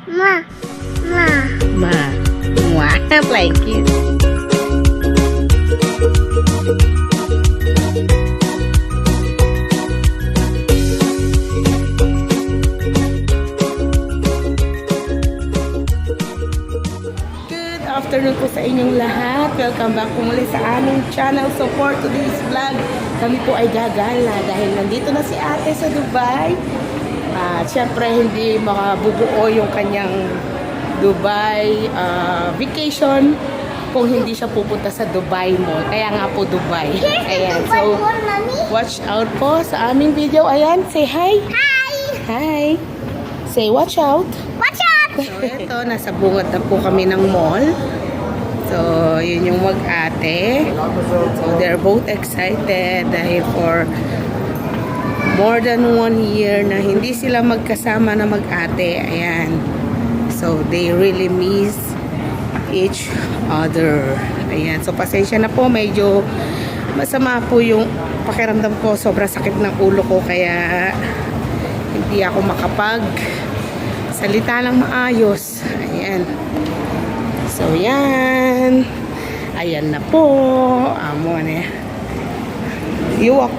Ma. Ma. Ma. Mwah. Flying kiss. Good afternoon po sa inyong lahat. Welcome back po muli sa aming channel. So for today's vlog, kami po ay gagala dahil nandito na si ate sa Dubai. Siyempre hindi makabubuo yung kanyang Dubai vacation kung hindi siya pupunta sa Dubai Mall. Kaya nga po Dubai. Ayan. So watch out po sa aming video. Ayan, say hi. Hi. Hi. Say watch out. Watch out. So ito, nasa bungad na po kami ng mall. So yun yung mag-ate. So they're both excited dahil for more than 1 year na hindi sila magkasama na mag-ate. Ayan. So they really miss each other. Ayan. So pasensya na po. Medyo masama po yung pakiramdam ko. Sobrang sakit ng ulo ko. Kaya hindi ako makapag salita lang maayos. Ayan. So yan. Ayan na po. Amo na. You walk.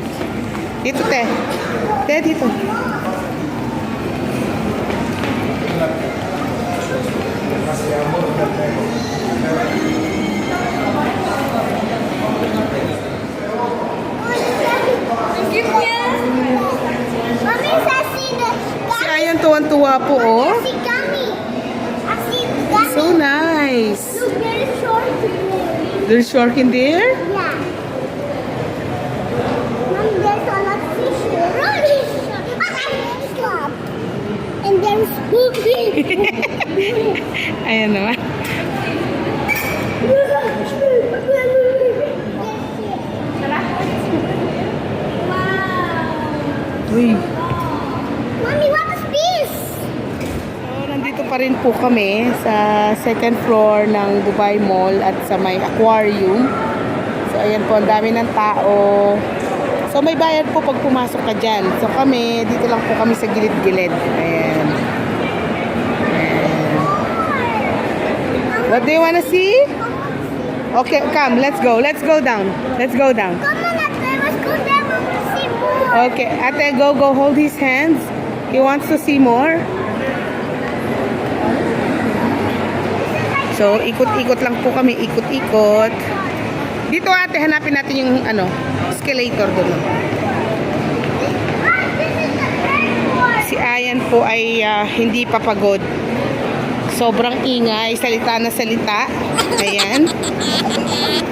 Dito te. Te dito. Mommy, I see the Si Ayan tuwan-tuwa po oh. I see gummy. I see gummy. So nice. Look, there is short here. There's shark in there? Yeah. Mommy, there's a lot of fish here. Really? Stop. And there's Ayan naman. Wow. Uy. Mommy, what is this? So, nandito pa rin po kami sa second floor ng Dubai Mall at sa may aquarium. So, ayan po, ang dami ng tao. So, may bayad po pag pumasok ka dyan. So, kami, dito lang po kami sa gilid-gilid. Ayan. Ayan. What do you wanna see? Okay, come, let's go. Let's go down. Let's go down. Come on, Ate, let's go there. We want to see more. Okay, ate, go hold his hands. He wants to see more. So, ikot-ikot lang po kami, ikot-ikot. Dito ate, hanapin natin yung escalator doon. Si Ayan po ay hindi papagod. Sobrang ingay, salita na salita. Ayan.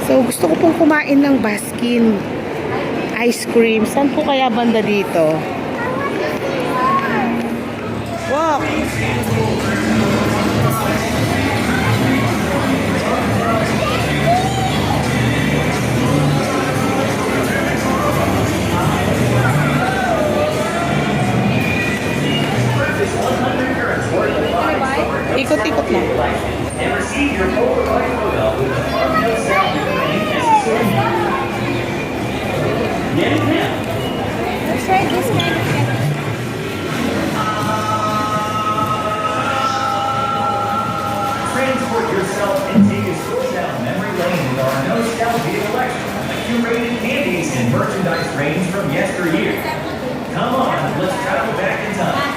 So, gusto ko pong kumain ng Baskin ice cream. Saan po kaya banda dito? Walk! Ikot-ikot lang. Let's try this kind of thing. Transport yourself into Social Memory Lane with our nostalgia collection of curated candies and merchandise range from yesteryear. Come on, let's travel back in time.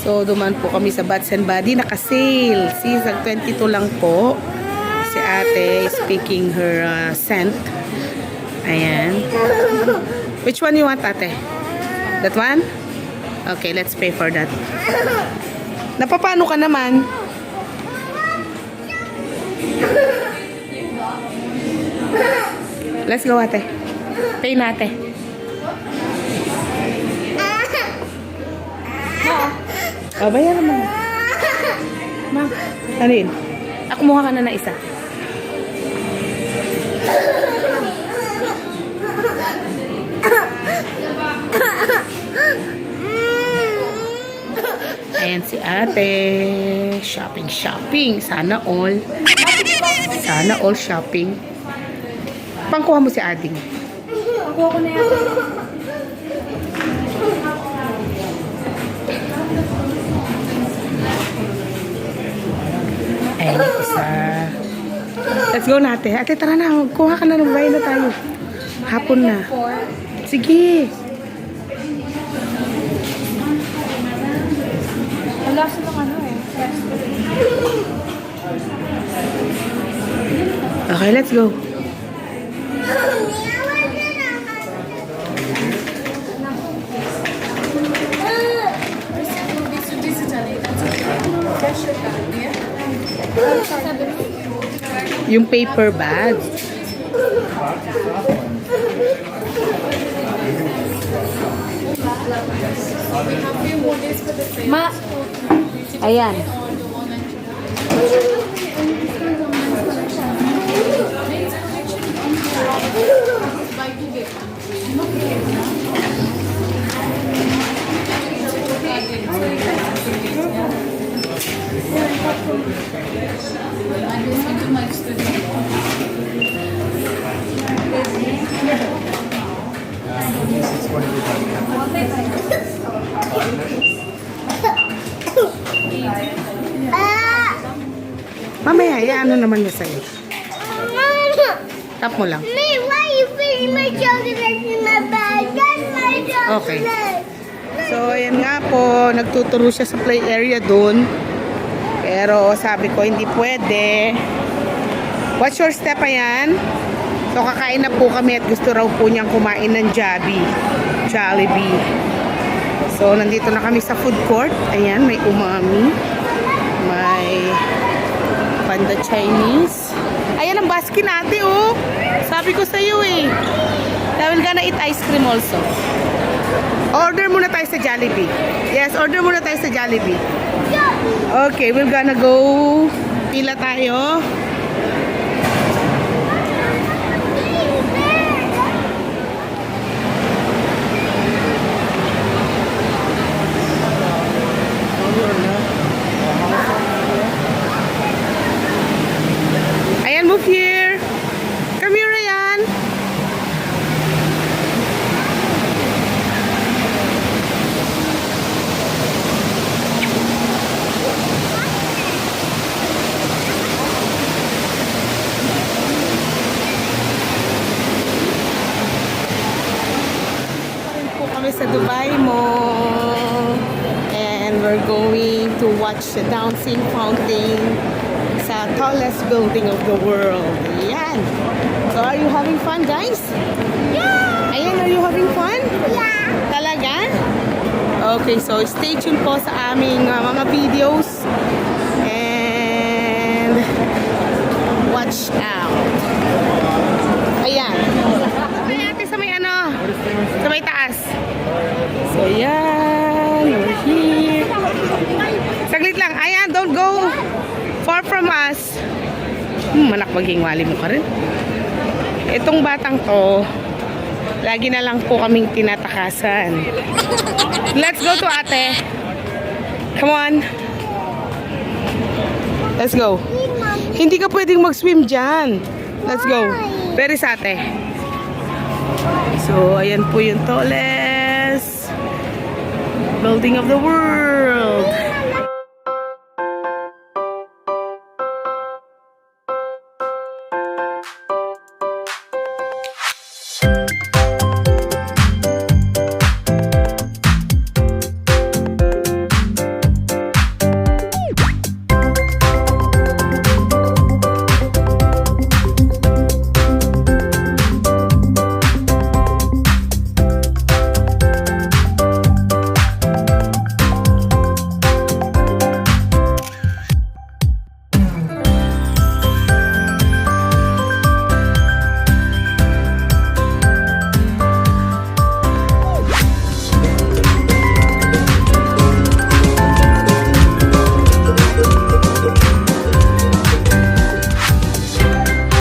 So, duman po kami sa Bath and Body. Naka-sale. Season 22 lang po. Si ate is picking her scent. Ayan. Which one you want, ate? That one? Okay, let's pay for that. Napapano ka naman? Let's go, ate. Pay na, ate. Oh, bayaran mo na. Ma, alin? Ako mukha ka na isa. Ayan si ate. Shopping, shopping. Sana all. Sana all shopping. Pangkuha mo si Ading. Kuha ko na yan. Let's go na, ate. Ate, tara na. Kuha ka na ng bahay na tayo. Hapon na. Sige. Wala silang ano eh. Okay, let's go. Yung paper bag. Ma, Ayan. Mamaya, ano naman niya sa'yo? Tap mo lang. May, why you putting my chocolate in my bag? That's my chocolate. Okay. So, ayan nga po, nagtuturo siya sa play area dun. Pero sabi ko, hindi pwede. What's your step, ayan? So, kakain na po kami at gusto raw po niyang kumain ng Jollibee. So, nandito na kami sa food court. Ayan, may umami. May Panda Chinese. Ayan ang basket natin, oh. Sabi ko sa iyo, eh. We're gonna eat ice cream also. Order muna tayo sa Jollibee. Yes, order muna tayo sa Jollibee. Okay, we're gonna go. Pila tayo. Ayan, move here. Come here, Ryan. Po kami sa Dubai Mall. And we're going to watch the dancing fountain sa tallest building of the world. Ayan. So, are you having fun, guys? Yeah. Ayan, are you having fun? Yeah. Talaga? Okay, so stay tuned po sa aming mga videos. And watch out. Ayan. Ayan natin sa may ano, sa may taas. So, ayan. We're here. Saglit lang. Ayan, don't go far from us. Manak maging wali mo ka rin. Itong batang to, lagi na lang po kaming tinatakasan. Let's go to ate. Come on. Let's go. Hindi ka pwedeng mag-swim dyan. Let's go. Very sa ate. So, ayan po yung tallest building of the world.